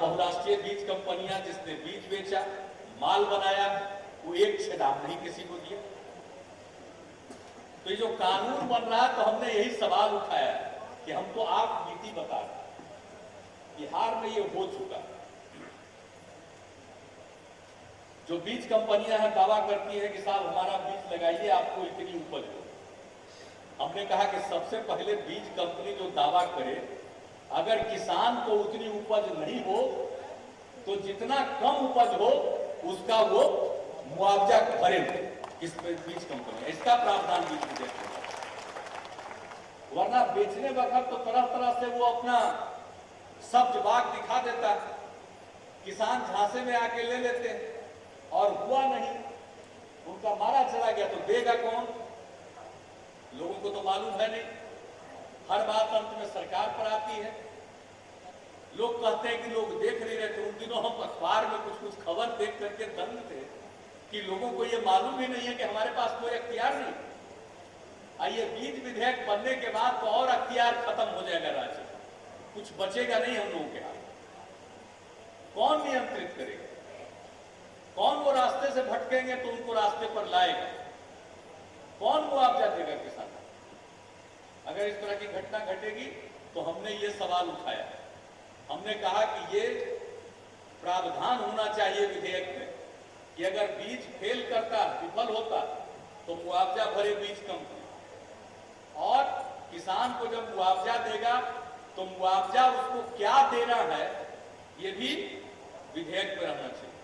बहुराष्ट्रीय बीज कंपनियां जिसने बीज बेचा, माल बनाया, वो एक छेदाम नहीं किसी को दिया। तो ये जो कानून बन रहा है, तो हमने यही सवाल उठाया कि हमको आप नीति बता रहे। बिहार में ये हो चुका। जो बीज कंपनियां हैं दावा करती है कि साहब हमारा बीज लगाइए, आपको इतनी उपज हो। हमने कहा कि सबसे पहले बीज कंपनी जो दावा करे, अगर किसान को उतनी उपज नहीं हो तो जितना कम उपज हो उसका वो मुआवजा भरेंगे किस बीज कंपनी, इसका प्रावधान बीज विधेयक में। वरना बेचने वक्त तो तरह तरह से वो अपना सब जवाब दिखा देता है, किसान झांसे में आके ले लेते हैं और हुआ नहीं, उनका मारा चला गया तो देगा कौन? लोगों को तो मालूम है नहीं। हर बात अंत में सरकार पर आती है। लोग कहते हैं कि लोग देख नहीं रहे थे। उन दिनों हम अखबार में कुछ कुछ खबर देख करके दंग थे कि लोगों को यह मालूम ही नहीं है कि हमारे पास कोई अख्तियार नहीं। आइए, बीज विधेयक बनने के बाद तो और अख्तियार खत्म हो जाएगा राज्य, कुछ बचेगा नहीं हम लोगों के हाथ। कौन नियंत्रित करेगा? कौन वो रास्ते से भटकेंगे तो उनको रास्ते पर लाएगा? कौन मुआवजा देगा किसान? अगर इस तरह की घटना घटेगी तो हमने ये सवाल उठाया। हमने कहा कि ये प्रावधान होना चाहिए विधेयक में कि अगर बीज फेल करता, विफल होता, तो मुआवजा भरे बीज कंपनी, और किसान को जब मुआवजा देगा तो मुआवजा उसको क्या देना है ये भी विधेयक में रहना चाहिए।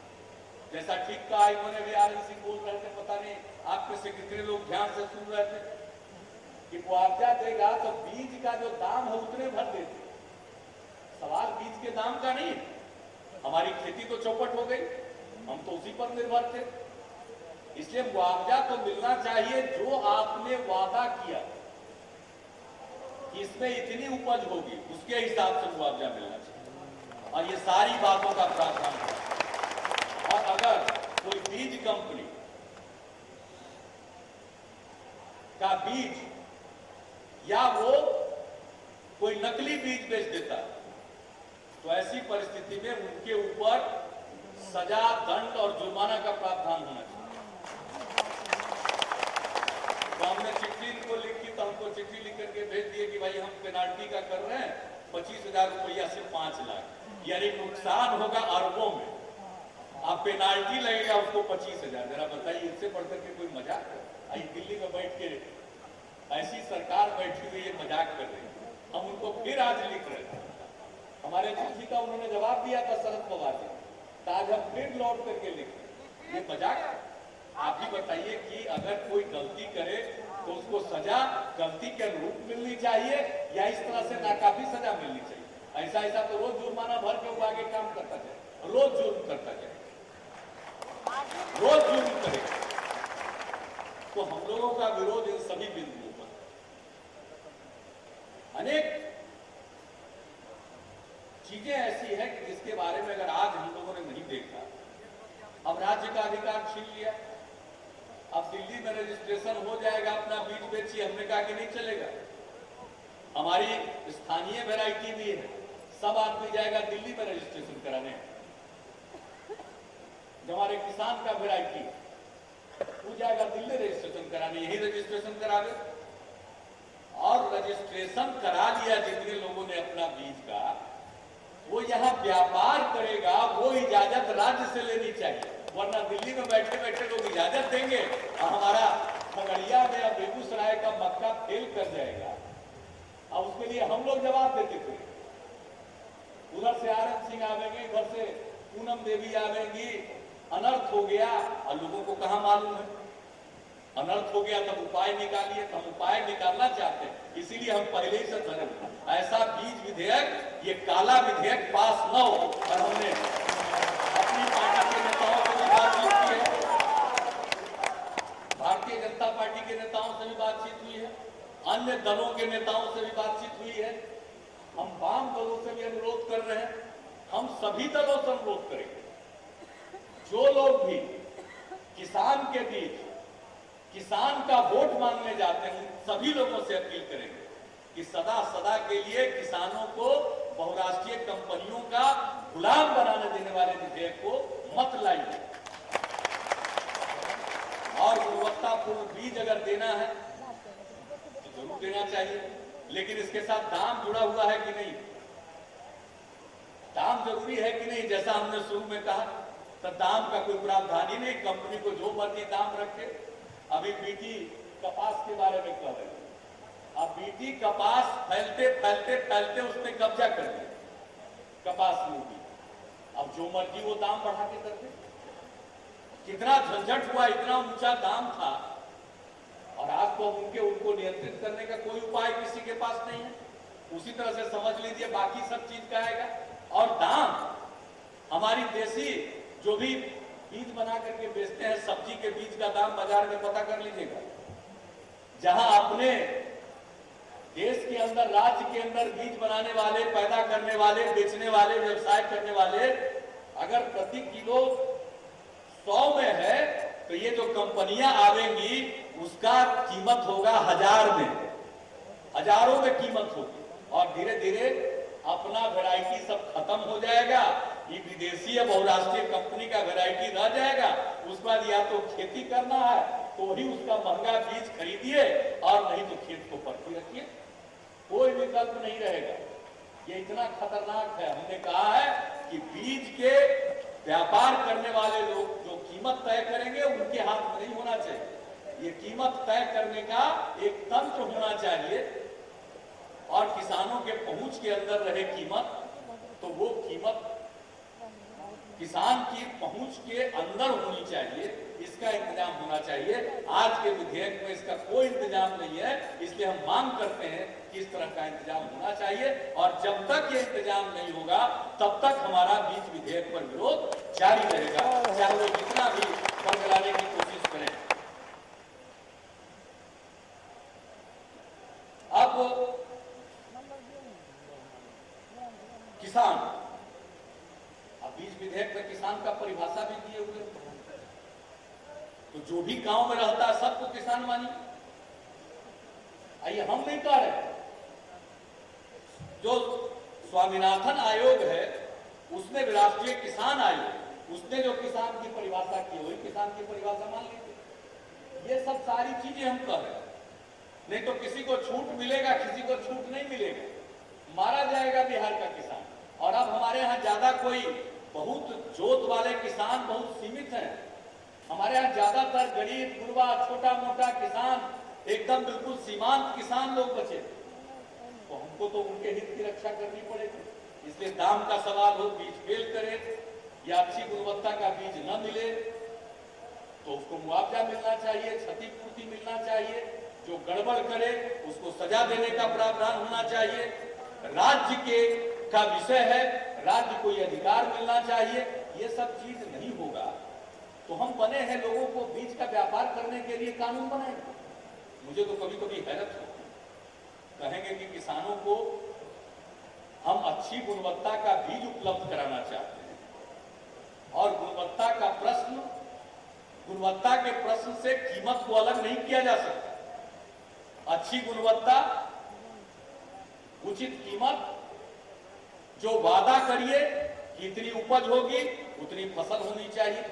जैसा ठीक कहा इन्होंने भी, आनंद सिंह बोल रहे थे, पता नहीं आप में से कितने लोग ध्यान से सुन रहे थे, कि मुआवजा देगा तो बीज का जो दाम है उतने भर देते। सवाल बीज के दाम का नहीं, हमारी खेती तो चौपट हो गई, हम तो उसी पर निर्भर थे। इसलिए मुआवजा तो मिलना चाहिए जो आपने वादा किया कि इसमें इतनी उपज होगी, उसके हिसाब से मुआवजा मिलना चाहिए। और ये सारी बातों का प्रावधान है। और अगर कोई बीज कंपनी का बीज या वो कोई नकली बीज बेच देता तो ऐसी परिस्थिति में उनके ऊपर सजा, दंड और जुर्माना का प्रावधान होना चाहिए। तो हमने चिट्ठी इनको लिखी, तो हमको चिट्ठी लिख करके भेज दिए कि भाई हम पेनाल्टी का कर रहे हैं 25,000 रुपया से 5 लाख, यानी नुकसान होगा अरबों में, आप पेनाल्टी लगेगा उसको 25,000। जरा बताइए, इससे बढ़कर के कोई मजाक है? आई दिल्ली में बैठ के ऐसी सरकार बैठी हुई है, मजाक कर रही है। हम उनको फिर आज लिख रहे थे, हमारे चिट्ठी का उन्होंने जवाब दिया था शरद पवार जी, तो आज हम फिर लौट करके लिख रहे। ये मजाक? आप ही बताइए कि अगर कोई गलती करे तो उसको सजा गलती के अनुरूप मिलनी चाहिए या इस तरह से नाकाफी सजा मिलनी चाहिए? ऐसा तो रोज जुर्माना भर के वो आगे काम करता जाए, रोज जुर्म करता जाए, रोज जुर्म करेगा। तो हम लोगों का विरोध इन सभी बिंदुओं पर। अनेक चीजें ऐसी है कि जिसके बारे में अगर आज हम लोगों ने नहीं देखा, अब राज्य का अधिकार छीन लिया, अब दिल्ली में रजिस्ट्रेशन हो जाएगा, अपना बीज बेचिए। हमने कहा कि नहीं चलेगा, हमारी स्थानीय वैरायटी भी है, सब आदमी जाएगा दिल्ली में रजिस्ट्रेशन कराने। जो हमारे किसान का वैरायटी वो जाएगा दिल्ली रजिस्ट्रेशन कराने, यही रजिस्ट्रेशन करावे। और रजिस्ट्रेशन करा लिया जितने लोगों ने अपना बीज का, वो यहाँ व्यापार करेगा, वो इजाजत राज्य से लेनी चाहिए। वरना दिल्ली में बैठे बैठे लोग इजाजत देंगे और हमारा खगड़िया में या बेगूसराय का मक्का फेल कर जाएगा, और उसके लिए हम लोग जवाब देते थे। उधर से आनंद सिंह आवेंगे, इधर से पूनम देवी आवेंगी, अनर्थ हो गया। और लोगों को कहाँ मालूम है अनर्थ हो गया, तब उपाय निकालिए। तो हम उपाय निकालना चाहते हैं, इसीलिए हम पहले ही से धरे ऐसा बीज विधेयक, ये काला विधेयक पास न हो। और हमने अपनी पार्टी के नेताओं से भी बातचीत की है, भारतीय जनता पार्टी के नेताओं से भी बातचीत हुई है, अन्य दलों के नेताओं से भी बातचीत हुई है। हम वाम दलों से भी अनुरोध कर रहे हैं, हम सभी दलों से अनुरोध करेंगे, जो लोग भी किसान के बीच किसान का वोट मांगने जाते हैं, उन सभी लोगों से अपील करेंगे कि सदा सदा के लिए किसानों को बहुराष्ट्रीय कंपनियों का गुलाम चाहिए और गुणवत्तापूर्ण बीज अगर देना है तो जरूर देना चाहिए, लेकिन इसके साथ दाम जुड़ा हुआ है कि नहीं, दाम जरूरी है कि नहीं। जैसा हमने शुरू में कहा, तो दाम का कोई प्रावधान ही नहीं, कंपनी को जो मर्जी दाम रखे। अभी बीटी कपास के बारे में कह रहे हैं, अब बीटी कपास फैलते फैलते फैलते उसने कब्जा कर लिया कपास में भी, अब जो मर्जी वो दाम बढ़ा के करते। कितना झंझट हुआ, इतना ऊंचा दाम था, और आज तो उनको नियंत्रित करने का कोई उपाय किसी के पास नहीं है। उसी तरह से समझ लीजिए बाकी सब चीज का आएगा। और दाम हमारी देसी जो भी बीज बना करके बेचते हैं, सब्जी के बीज का दाम बाजार में पता कर लीजिएगा। जहां अपने देश के अंदर, राज्य के अंदर बीज बनाने वाले, पैदा करने वाले, बेचने वाले, व्यवसाय करने वाले अगर प्रति किलो 100 में है, तो ये जो कंपनियां आवेंगी उसका कीमत होगा 1000 में, हजारों में कीमत होगी। और धीरे धीरे अपना वैरायटी सब खत्म हो जाएगा, ये विदेशी या बहुराष्ट्रीय कंपनी का वैरायटी रह जाएगा। उसके बाद या तो खेती करना है तो ही उसका महंगा बीज खरीदिए, और नहीं तो खेत को परखी रखिए, कोई विकल्प नहीं रहेगा। ये इतना खतरनाक है। हमने कहा है कि बीज के व्यापार करने वाले लोग जो कीमत तय करेंगे उनके हाथ में नहीं होना चाहिए। ये कीमत तय करने का एक तंत्र होना चाहिए, और किसानों के पहुंच के अंदर रहे कीमत, तो वो कीमत किसान की पहुंच के अंदर होनी चाहिए, इसका इंतजाम होना चाहिए। आज के विधेयक में इसका कोई इंतजाम नहीं है, इसलिए हम मांग करते हैं कि इस तरह का इंतजाम होना चाहिए। और जब तक ये इंतजाम नहीं होगा तब तक हमारा बीज विधेयक पर विरोध जारी रहेगा, चाहे वो जितना भी बरगलाने की कोशिश करें। अब किसान, अब बीज विधेयक में किसान का परिभाषा भी दिए हुए, तो जो भी गांव में रहता है सबको किसान मानिए। आइए, हम नहीं कह रहे, जो स्वामीनाथन आयोग है उसने, राष्ट्रीय किसान आयोग, उसने जो किसान की परिभाषा की वही किसान की परिभाषा मान लीजिए। ये सब सारी चीजें हम कह रहे हैं, नहीं तो किसी को छूट मिलेगा, किसी को छूट नहीं मिलेगा, मारा जाएगा बिहार का किसान। और अब हमारे यहाँ ज्यादा कोई बहुत जोत वाले किसान बहुत सीमित हैं। हमारे यहाँ ज्यादातर गरीब गुरबा, छोटा मोटा किसान, एकदम बिल्कुल सीमांत किसान लोग बचे, तो हमको तो उनके हित की रक्षा करनी पड़ेगी। इसलिए दाम का सवाल हो, बीज फेल करे या अच्छी गुणवत्ता का बीज न मिले तो उसको मुआवजा मिलना चाहिए, क्षतिपूर्ति मिलना चाहिए। जो गड़बड़ करे उसको सजा देने का प्रावधान होना चाहिए। राज्य के का विषय है, राज्य को यह अधिकार मिलना चाहिए। ये सब चीज नहीं होगा तो हम बने हैं लोगों को बीज का व्यापार करने के लिए कानून बनाएंगे। मुझे तो कभी कभी हैरत होती, कहेंगे कि किसानों को हम अच्छी गुणवत्ता का बीज उपलब्ध कराना चाहते हैं, और गुणवत्ता का प्रश्न, गुणवत्ता के प्रश्न से कीमत को अलग नहीं किया जा सकता। अच्छी गुणवत्ता, उचित कीमत, जो वादा करिए कि इतनी उपज होगी उतनी फसल होनी चाहिए।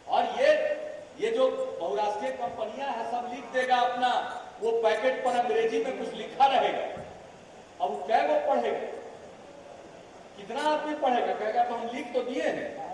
और ये जो बहुराष्ट्रीय कंपनियां हैं सब लिख देगा अपना, वो पैकेट पर अंग्रेजी में कुछ लिखा रहेगा, अब कै वो पढ़ेगा, कितना आदमी पढ़ेगा, कहेगा तो हम लिख तो दिए हैं,